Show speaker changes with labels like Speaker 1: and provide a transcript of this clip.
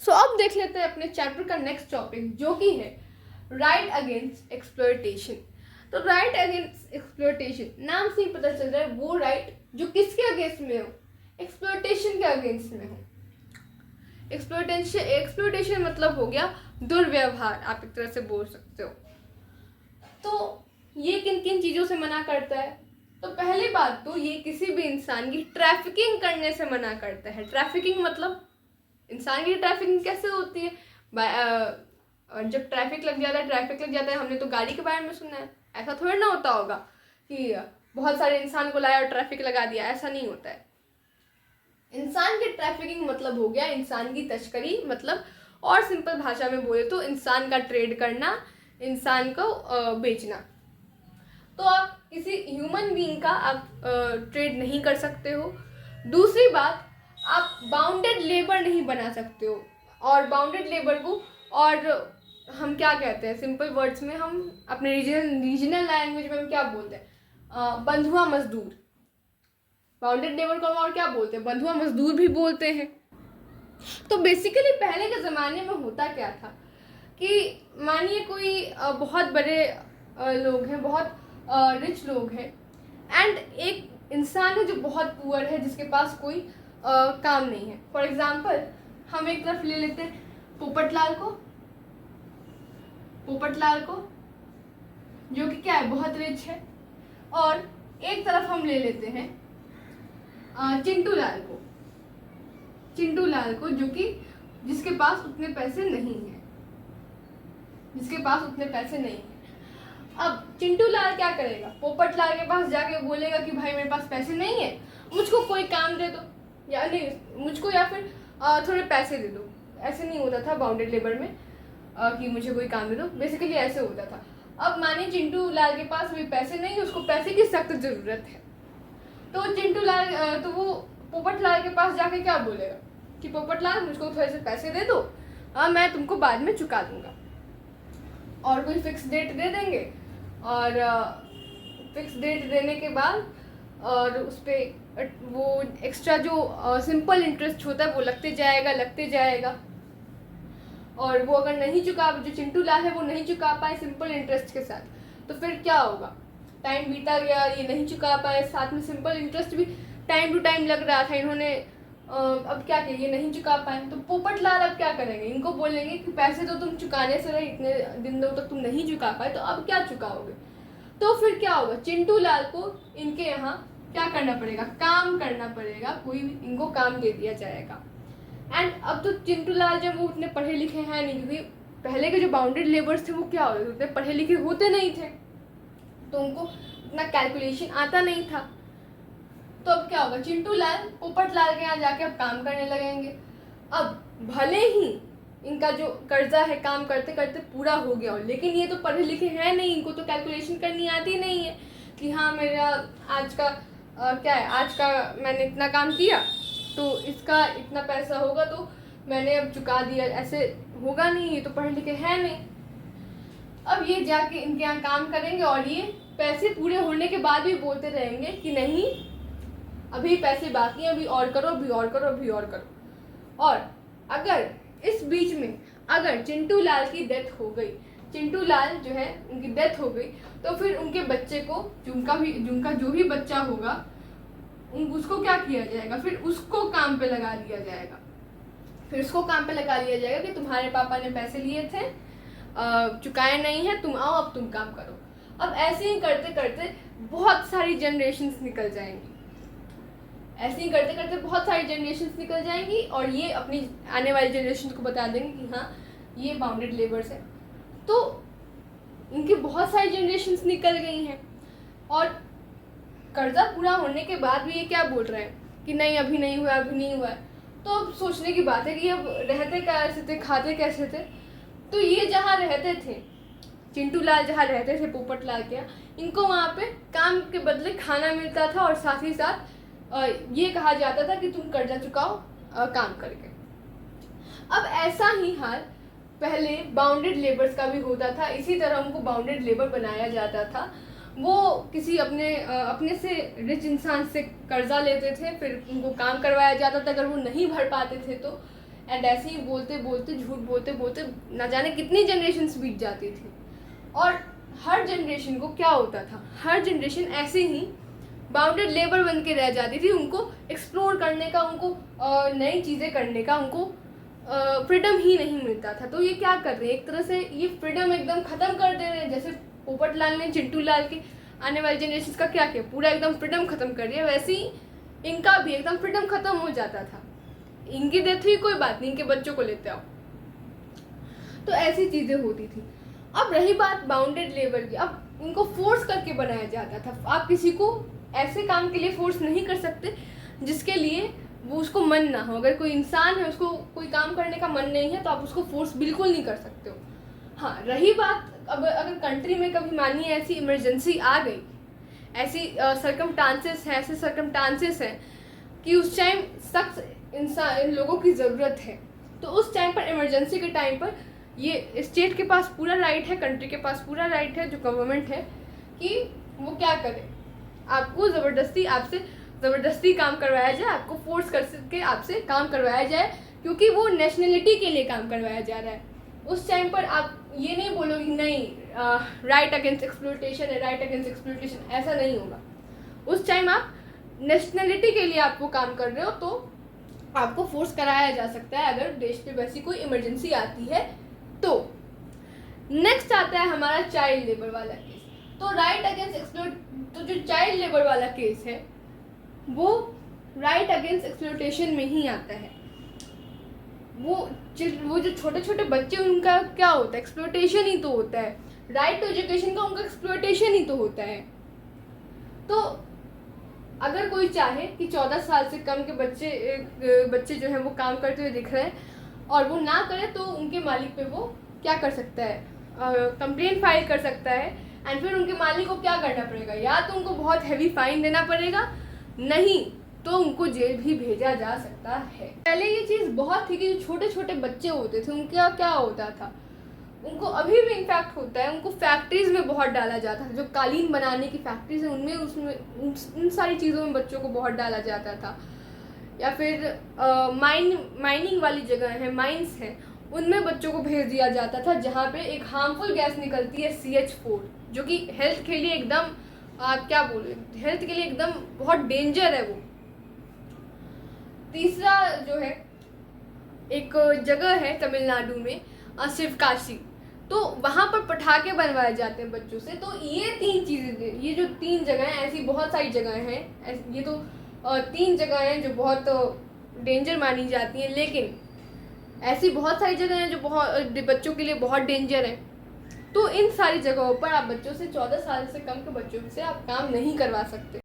Speaker 1: सो अब देख लेते हैं अपने चैप्टर का नेक्स्ट टॉपिक, जो कि है राइट अगेंस्ट एक्सप्लॉयटेशन। तो राइट अगेंस्ट एक्सप्लॉयटेशन, नाम से ही पता चल रहा है वो राइट जो किसके अगेंस्ट में हो, एक्सप्लॉयटेशन के अगेंस्ट में हो। एक्सप्लॉयटेशन मतलब हो गया दुर्व्यवहार, आप एक तरह से बोल सकते हो। तो ये किन किन चीज़ों से मना करता है? तो पहली बात तो ये किसी भी इंसान की ट्रैफिकिंग करने से मना करता है। ट्रैफिकिंग मतलब इंसान की ट्रैफिकिंग कैसे होती है? जब ट्रैफिक लग जाता है, हमने तो गाड़ी के बारे में सुना है, ऐसा थोड़ी ना होता होगा कि बहुत सारे इंसान को लाया और ट्रैफिक लगा दिया, ऐसा नहीं होता है। इंसान की ट्रैफिकिंग मतलब हो गया इंसान की तस्करी, मतलब और सिंपल भाषा में बोले तो इंसान का ट्रेड करना, इंसान को बेचना। तो आप किसी ह्यूमन बीइंग का आप ट्रेड नहीं कर सकते हो। दूसरी बात, आप बाउंडेड लेबर नहीं बना सकते हो। और बाउंडेड लेबर को और हम क्या कहते हैं, सिंपल वर्ड्स में हम अपने रीजनल लैंग्वेज में हम क्या बोलते हैं, बंधुआ मजदूर। बाउंडेड लेबर को हम और क्या बोलते हैं, बंधुआ मजदूर भी बोलते हैं। तो बेसिकली पहले के ज़माने में होता क्या था कि मानिए कोई बहुत बड़े लोग हैं, बहुत रिच लोग हैं, एंड एक इंसान है जो बहुत पुअर है, जिसके पास कोई काम नहीं है। फॉर एग्जाम्पल हम एक तरफ ले लेते हैं पोपटलाल को जो कि क्या है, बहुत रिच है। और एक तरफ हम ले लेते हैं चिंटू लाल को जो कि जिसके पास उतने पैसे नहीं है। अब चिंटू लाल क्या करेगा, पोपट लाल के पास जाके बोलेगा कि भाई मेरे पास पैसे नहीं है, मुझको कोई काम दे दो, या नहीं मुझको, या फिर थोड़े पैसे दे दो। ऐसे नहीं होता था बाउंडेड लेबर में कि मुझे कोई काम दे दो, बेसिकली ऐसे होता था। अब मानिए चिंटू लाल के पास भी पैसे नहीं है, उसको पैसे की सख्त ज़रूरत है। तो चिंटू लाल तो वो पोपट लाल के पास जाके क्या बोलेगा कि पोपट लाल मुझको थोड़े से पैसे दे दो, मैं तुमको बाद में चुका दूंगा। और कोई फिक्स डेट दे देंगे, और फिक्स डेट देने के बाद और उस पर वो एक्स्ट्रा जो सिंपल इंटरेस्ट होता है वो लगते जाएगा। और वो अगर नहीं चुका, जो चिंटू लाल है वो नहीं चुका पाए सिंपल इंटरेस्ट के साथ, तो फिर क्या होगा, टाइम बीता गया, ये नहीं चुका पाए, साथ में सिंपल इंटरेस्ट भी टाइम टू टाइम लग रहा था, इन्होंने अब क्या किया, ये नहीं चुका पाए, तो पोपट लाल अब क्या करेंगे, इनको बोलेंगे कि पैसे तो तुम चुकाने से रहे, इतने दिनों तक तुम नहीं चुका पाए, तो अब क्या चुकाओगे। तो फिर क्या होगा, चिंटू लाल को इनके यहाँ क्या करना पड़ेगा, काम करना पड़ेगा, कोई इनको काम दे दिया जाएगा। एंड अब तो चिंटू लाल जब वो उतने पढ़े लिखे हैं नहीं, क्योंकि पहले के जो बाउंडेड लेबर्स थे वो क्या होते थे, उतने पढ़े लिखे होते नहीं थे, तो उनको इतना कैलकुलेशन आता नहीं था। तो अब क्या होगा, चिंटू लाल पोपट लाल के यहाँ जाके अब काम करने लगेंगे। अब भले ही इनका जो कर्जा है काम करते करते पूरा हो गया हो, लेकिन ये तो पढ़े लिखे हैं नहीं, इनको तो कैलकुलेशन करनी आती नहीं है कि हाँ मेरा आज का क्या है, आज का मैंने इतना काम किया तो इसका इतना पैसा होगा तो मैंने अब चुका दिया, ऐसे होगा नहीं, ये तो पढ़े लिखे हैं नहीं। अब ये जाके इनके यहाँ काम करेंगे और ये पैसे पूरे होने के बाद भी बोलते रहेंगे कि नहीं अभी पैसे बाकी हैं, अभी और करो। और अगर इस बीच में अगर चिंटू लाल की डेथ हो गई, चिंटू लाल जो है उनकी डेथ हो गई, तो फिर उनके बच्चे को, जिनका जो भी बच्चा होगा उसको क्या किया जाएगा, फिर उसको काम पे लगा दिया जाएगा। कि तुम्हारे पापा ने पैसे लिए थे, चुकाए नहीं है, तुम आओ अब तुम काम करो। अब ऐसे ही करते करते बहुत सारी जनरेशन्स निकल जाएंगी, और ये अपनी आने वाली जनरेशन को बता देंगे कि हाँ ये बाउंडेड लेबर्स है। तो इनकी बहुत सारी जनरेशन्स निकल गई हैं, और कर्जा पूरा होने के बाद भी ये क्या बोल रहे हैं कि नहीं अभी नहीं हुआ है। तो अब सोचने की बात है कि अब रहते कैसे थे, खाते कैसे थे। तो ये जहाँ रहते थे, चिंटू लाल जहाँ रहते थे पोपट लाल के यहाँ, इनको वहाँ पे काम के बदले खाना मिलता था, और साथ ही साथ ये कहा जाता था कि तुम कर्जा चुकाओ काम करके। अब ऐसा ही हाल पहले बाउंडेड लेबर्स का भी होता था, इसी तरह उनको बाउंडेड लेबर बनाया जाता था। वो किसी अपने से रिच इंसान से कर्जा लेते थे, फिर उनको काम करवाया जाता था, अगर वो नहीं भर पाते थे तो एंड ऐसे ही बोलते बोलते, झूठ बोलते बोलते ना जाने कितनी जनरेशन्स बीत जाती थी। और हर जनरेशन को क्या होता था, हर जनरेशन ऐसे ही बाउंडेड लेबर बन के रह जाती थी। उनको एक्सप्लोर करने का, उनको नई चीज़ें करने का उनको फ्रीडम ही नहीं मिलता था। तो ये क्या कर रहे हैं, एक तरह से ये फ्रीडम एकदम ख़त्म कर दे रहे हैं। जैसे पोपट लाल ने चिंटू लाल के आने वाली जनरेशन का क्या किया, पूरा एकदम फ्रीडम ख़त्म कर दिया। वैसे ही इनका भी एकदम फ्रीडम ख़त्म हो जाता था। इनकी डेथ हुई, कोई बात नहीं, इनके बच्चों को लेते आओ। तो ऐसी चीज़ें होती थी। अब रही बात बाउंडेड लेबर की, अब इनको फोर्स करके बनाया जाता था। आप किसी को ऐसे काम के लिए फोर्स नहीं कर सकते जिसके लिए वो उसको मन ना हो। अगर कोई इंसान है, उसको कोई काम करने का मन नहीं है, तो आप उसको फोर्स बिल्कुल नहीं कर सकते हो। हाँ, रही बात अगर कंट्री में कभी मानिए ऐसी इमरजेंसी आ गई, ऐसी सर्कमस्टांसेस हैं कि उस टाइम सख्त इन लोगों की ज़रूरत है, तो उस टाइम पर, इमरजेंसी के टाइम पर, ये स्टेट के पास पूरा राइट है, कंट्री के पास पूरा राइट है, जो गवर्नमेंट है, कि वो क्या करे, आपको ज़बरदस्ती काम करवाया जाए, आपको फोर्स करके आपसे काम करवाया जाए, क्योंकि वो नेशनलिटी के लिए काम करवाया जा रहा है। उस टाइम पर आप ये नहीं बोलोगे नहीं, राइट अगेंस्ट एक्सप्लॉयटेशन है, राइट अगेंस्ट एक्सप्लॉयटेशन, ऐसा नहीं होगा। उस टाइम आप नेशनलिटी के लिए आपको काम कर रहे हो, तो आपको फोर्स कराया जा सकता है अगर देश पे वैसी कोई इमरजेंसी आती है तो। नेक्स्ट आता है हमारा चाइल्ड लेबर वाला केस। तो राइट अगेंस्ट तो जो चाइल्ड लेबर वाला केस है वो राइट अगेंस्ट एक्सप्लॉयटेशन में ही आता है। वो जो छोटे छोटे बच्चे, उनका क्या होता है, एक्सप्लॉयटेशन ही तो होता है। राइट टू एजुकेशन का उनका एक्सप्लॉयटेशन ही तो होता है। तो अगर कोई चाहे कि 14 साल से कम के बच्चे जो हैं वो काम करते हुए दिख रहे हैं और वो ना करे, तो उनके मालिक पे वो क्या कर सकता है, कंप्लेंट फाइल कर सकता है। एंड फिर उनके मालिक को क्या करना पड़ेगा, या तो उनको बहुत हैवी फाइन देना पड़ेगा, नहीं तो उनको जेल भी भेजा जा सकता है। पहले ये चीज़ बहुत थी कि जो छोटे छोटे बच्चे होते थे उनका क्या होता था, उनको अभी भी इनफैक्ट होता है, उनको फैक्ट्रीज में बहुत डाला जाता था। जो कालीन बनाने की फैक्ट्रीज हैं उसमें उन सारी चीज़ों में बच्चों को बहुत डाला जाता था। या फिर माइनिंग वाली जगह है, माइंस हैं, उनमें बच्चों को भेज दिया जाता था, जहाँ पे एक हार्मफुल गैस निकलती है CH4, जो कि हेल्थ के लिए एकदम, आप क्या बोले, हेल्थ के लिए एकदम बहुत डेंजर है वो। तीसरा जो है, एक जगह है तमिलनाडु में, शिवकाशी, तो वहाँ पर पटाखे बनवाए जाते हैं बच्चों से। तो ये 3 चीज़ें, ये जो 3 जगह हैं, ऐसी बहुत सारी जगह हैं, ये तो 3 जगह हैं जो बहुत डेंजर मानी जाती हैं, लेकिन ऐसी बहुत सारी जगह हैं जो बहुत बच्चों के लिए बहुत डेंजर है। तो इन सारी जगहों पर आप बच्चों से, 14 साल से कम के बच्चों से आप काम नहीं करवा सकते।